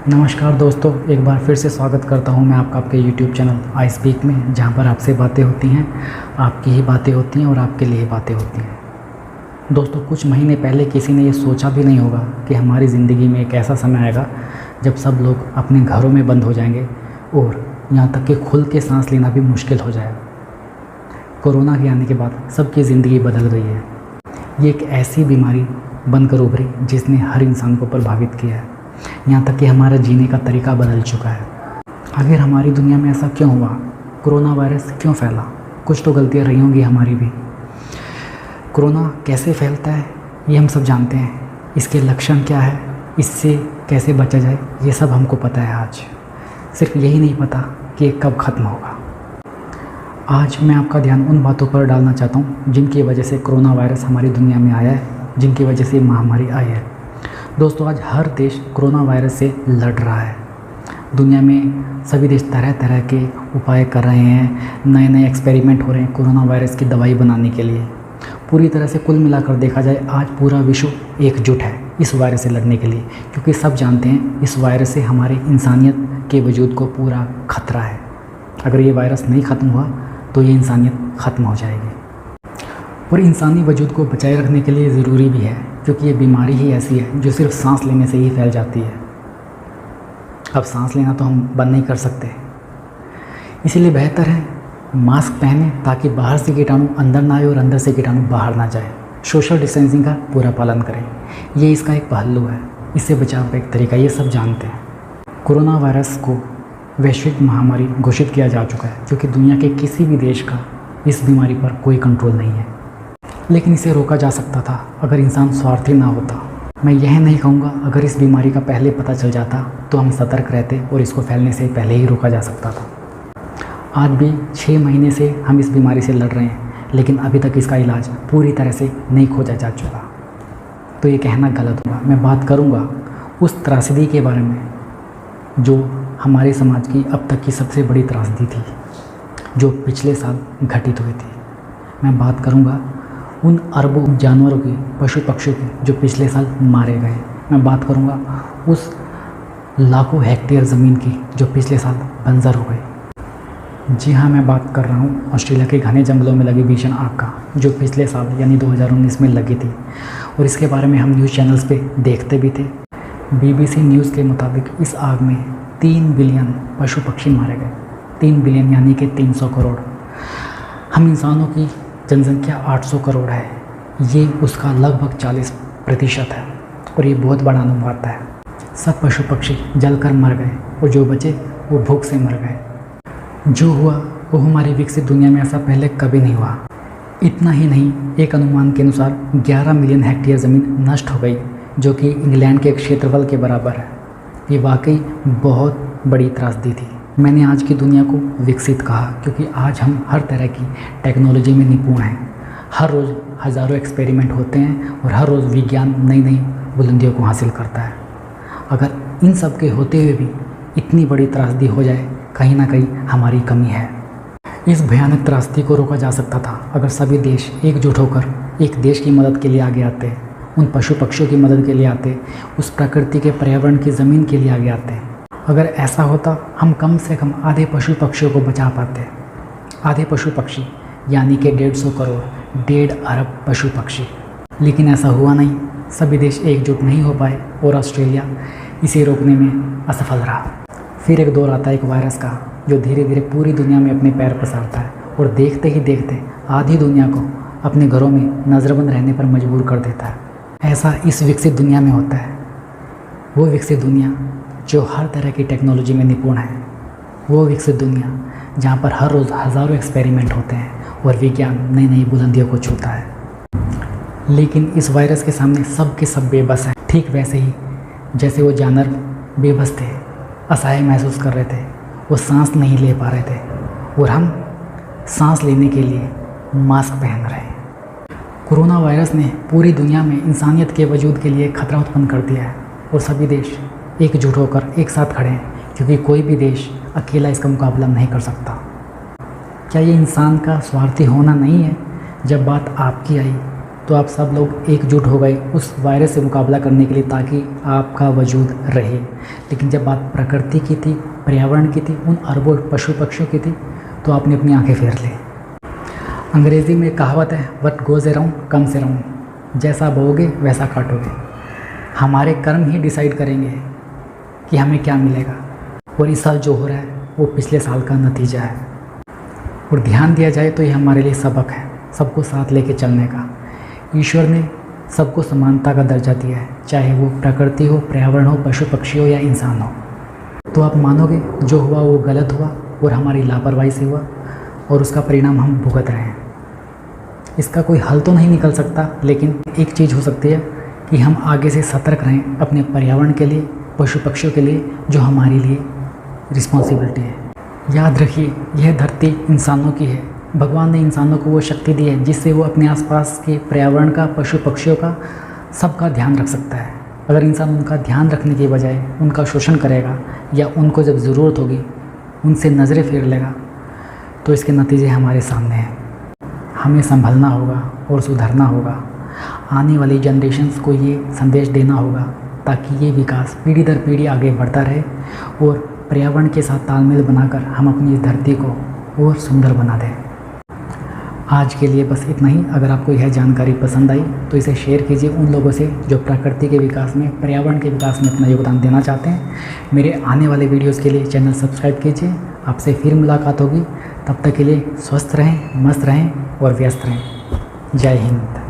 नमस्कार दोस्तों, एक बार फिर से स्वागत करता हूं मैं आपके YouTube चैनल आई स्पीक में, जहां पर आपसे बातें होती हैं, आपकी ही बातें होती हैं और आपके लिए बातें होती हैं। दोस्तों, कुछ महीने पहले किसी ने ये सोचा भी नहीं होगा कि हमारी ज़िंदगी में एक ऐसा समय आएगा जब सब लोग अपने घरों में बंद हो जाएंगे और यहाँ तक कि खुल के सांस लेना भी मुश्किल हो जाएगा। कोरोना के आने के बाद सबकी ज़िंदगी बदल गई है। ये एक ऐसी बीमारी बनकर उभरी जिसने हर इंसान को प्रभावित किया है, यहाँ तक कि हमारा जीने का तरीका बदल चुका है। आखिर हमारी दुनिया में ऐसा क्यों हुआ? कोरोना वायरस क्यों फैला? कुछ तो गलतियाँ रही होंगी हमारी भी। कोरोना कैसे फैलता है ये हम सब जानते हैं। इसके लक्षण क्या है, इससे कैसे बचा जाए, ये सब हमको पता है। आज सिर्फ यही नहीं पता कि ये कब ख़त्म होगा। आज मैं आपका ध्यान उन बातों पर डालना चाहता हूँ जिनकी वजह से कोरोना वायरस हमारी दुनिया में आया है, जिनकी वजह से महामारी आई है। दोस्तों, आज हर देश कोरोना वायरस से लड़ रहा है। दुनिया में सभी देश तरह तरह के उपाय कर रहे हैं, नए नए एक्सपेरिमेंट हो रहे हैं कोरोना वायरस की दवाई बनाने के लिए। पूरी तरह से कुल मिलाकर देखा जाए, आज पूरा विश्व एकजुट है इस वायरस से लड़ने के लिए, क्योंकि सब जानते हैं इस वायरस से हमारी इंसानियत के वजूद को पूरा खतरा है। अगर ये वायरस नहीं ख़त्म हुआ तो ये इंसानियत ख़त्म हो जाएगी। और इंसानी वजूद को बचाए रखने के लिए ज़रूरी भी है, क्योंकि ये बीमारी ही ऐसी है जो सिर्फ सांस लेने से ही फैल जाती है। अब सांस लेना तो हम बंद नहीं कर सकते, इसीलिए बेहतर है मास्क पहने ताकि बाहर से कीटाणु अंदर ना आए और अंदर से कीटाणु बाहर ना जाए। सोशल डिस्टेंसिंग का पूरा पालन करें, ये इसका एक पहलू है। इससे बचाव का एक तरीका, ये सब जानते हैं। कोरोना वायरस को वैश्विक महामारी घोषित किया जा चुका है, क्योंकि दुनिया के किसी भी देश का इस बीमारी पर कोई कंट्रोल नहीं है। लेकिन इसे रोका जा सकता था अगर इंसान स्वार्थी ना होता। मैं यह नहीं कहूँगा अगर इस बीमारी का पहले पता चल जाता तो हम सतर्क रहते और इसको फैलने से पहले ही रोका जा सकता था। आज भी 6 महीने से हम इस बीमारी से लड़ रहे हैं, लेकिन अभी तक इसका इलाज पूरी तरह से नहीं खोजा जा चुका। तो ये कहना गलत होगा। मैं बात करूँगा उस त्रासदी के बारे में जो हमारे समाज की अब तक की सबसे बड़ी त्रासदी थी, जो पिछले साल घटित हुई थी। मैं बात करूँगा उन अरबों जानवरों की, पशु पक्षियों की जो पिछले साल मारे गए। मैं बात करूँगा उस लाखों हेक्टेयर ज़मीन की जो पिछले साल बंजर हो गई। जी हाँ, मैं बात कर रहा हूँ ऑस्ट्रेलिया के घने जंगलों में लगी भीषण आग का, जो पिछले साल यानी 2019 में लगी थी। और इसके बारे में हम न्यूज़ चैनल्स पे देखते भी थे। BBC न्यूज़ के मुताबिक इस आग में 3 बिलियन पशु पक्षी मारे गए। 3 बिलियन यानी कि 300 करोड़। हम इंसानों की जनसंख्या 800 करोड़ है, ये उसका लगभग 40% है और ये बहुत बड़ा अनुपात है। सब पशु पक्षी जलकर मर गए और जो बचे वो भूख से मर गए। जो हुआ वो हमारी विकसित दुनिया में ऐसा पहले कभी नहीं हुआ। इतना ही नहीं, एक अनुमान के अनुसार 11 मिलियन हेक्टेयर ज़मीन नष्ट हो गई, जो कि इंग्लैंड के क्षेत्रफल के बराबर है। ये वाकई बहुत बड़ी त्रासदी थी। मैंने आज की दुनिया को विकसित कहा क्योंकि आज हम हर तरह की टेक्नोलॉजी में निपुण हैं। हर रोज़ हज़ारों एक्सपेरिमेंट होते हैं और हर रोज़ विज्ञान नई नई बुलंदियों को हासिल करता है। अगर इन सब के होते हुए भी इतनी बड़ी त्रासदी हो जाए, कहीं ना कहीं हमारी कमी है। इस भयानक त्रासदी को रोका जा सकता था अगर सभी देश एकजुट होकर एक देश की मदद के लिए आगे आते, उन पशु पक्षियों की मदद के लिए आते, उस प्रकृति के पर्यावरण की ज़मीन के लिए आगे आते। अगर ऐसा होता, हम कम से कम आधे पशु पक्षियों को बचा पाते। आधे पशु पक्षी यानी कि 150 करोड़, 1.5 अरब पशु पक्षी। लेकिन ऐसा हुआ नहीं, सभी देश एकजुट नहीं हो पाए और ऑस्ट्रेलिया इसे रोकने में असफल रहा। फिर एक दौर आता है एक वायरस का, जो धीरे धीरे पूरी दुनिया में अपने पैर पसारता है और देखते ही देखते आधी दुनिया को अपने घरों में नज़रबंद रहने पर मजबूर कर देता है। ऐसा इस विकसित दुनिया में होता है। वो विकसित दुनिया जो हर तरह की टेक्नोलॉजी में निपुण है, वो विकसित दुनिया जहाँ पर हर रोज़ हज़ारों एक्सपेरिमेंट होते हैं और विज्ञान नई नई बुलंदियों को छूता है। लेकिन इस वायरस के सामने सब के सब बेबस हैं। ठीक वैसे ही जैसे वो जानवर बेबस थे, असहाय महसूस कर रहे थे, वो सांस नहीं ले पा रहे थे, और हम सांस लेने के लिए मास्क पहन रहे हैं। कोरोना वायरस ने पूरी दुनिया में इंसानियत के वजूद के लिए खतरा उत्पन्न कर दिया है और सभी देश एकजुट होकर एक साथ खड़े हैं, क्योंकि कोई भी देश अकेला इसका मुकाबला नहीं कर सकता। क्या ये इंसान का स्वार्थी होना नहीं है? जब बात आपकी आई तो आप सब लोग एकजुट हो गए उस वायरस से मुकाबला करने के लिए ताकि आपका वजूद रहे। लेकिन जब बात प्रकृति की थी, पर्यावरण की थी, उन अरबों पशु पक्षियों की थी, तो आपने अपनी आंखें फेर ली। अंग्रेज़ी में कहावत है, what goes around comes around, जैसा बोओगे वैसा काटोगे। हमारे कर्म ही डिसाइड करेंगे कि हमें क्या मिलेगा, और इस साल जो हो रहा है वो पिछले साल का नतीजा है। और ध्यान दिया जाए तो ये हमारे लिए सबक है, सबको साथ लेके चलने का। ईश्वर ने सबको समानता का दर्जा दिया है, चाहे वो प्रकृति हो, पर्यावरण हो, पशु पक्षी हो या इंसान हो। तो आप मानोगे जो हुआ वो गलत हुआ और हमारी लापरवाही से हुआ, और उसका परिणाम हम भुगत रहे हैं। इसका कोई हल तो नहीं निकल सकता, लेकिन एक चीज़ हो सकती है कि हम आगे से सतर्क रहें अपने पर्यावरण के लिए, पशु पक्षियों के लिए, जो हमारे लिए रिस्पॉन्सिबिलिटी है। याद रखिए, यह धरती इंसानों की है। भगवान ने इंसानों को वो शक्ति दी है जिससे वो अपने आसपास के पर्यावरण का, पशु पक्षियों का, सबका ध्यान रख सकता है। अगर इंसान उनका ध्यान रखने के बजाय उनका शोषण करेगा या उनको जब ज़रूरत होगी उनसे नज़रें फेर लेगा, तो इसके नतीजे हमारे सामने हैं। हमें संभलना होगा और सुधरना होगा। आने वाली जनरेशन्स को ये संदेश देना होगा ताकि ये विकास पीढ़ी दर पीढ़ी आगे बढ़ता रहे, और पर्यावरण के साथ तालमेल बनाकर हम अपनी इस धरती को और सुंदर बना दें। आज के लिए बस इतना ही। अगर आपको यह जानकारी पसंद आई तो इसे शेयर कीजिए उन लोगों से जो प्रकृति के विकास में, पर्यावरण के विकास में अपना योगदान देना चाहते हैं। मेरे आने वाले वीडियोज़ के लिए चैनल सब्सक्राइब कीजिए। आपसे फिर मुलाकात होगी, तब तक के लिए स्वस्थ रहें, मस्त रहें और व्यस्त रहें। जय हिंद।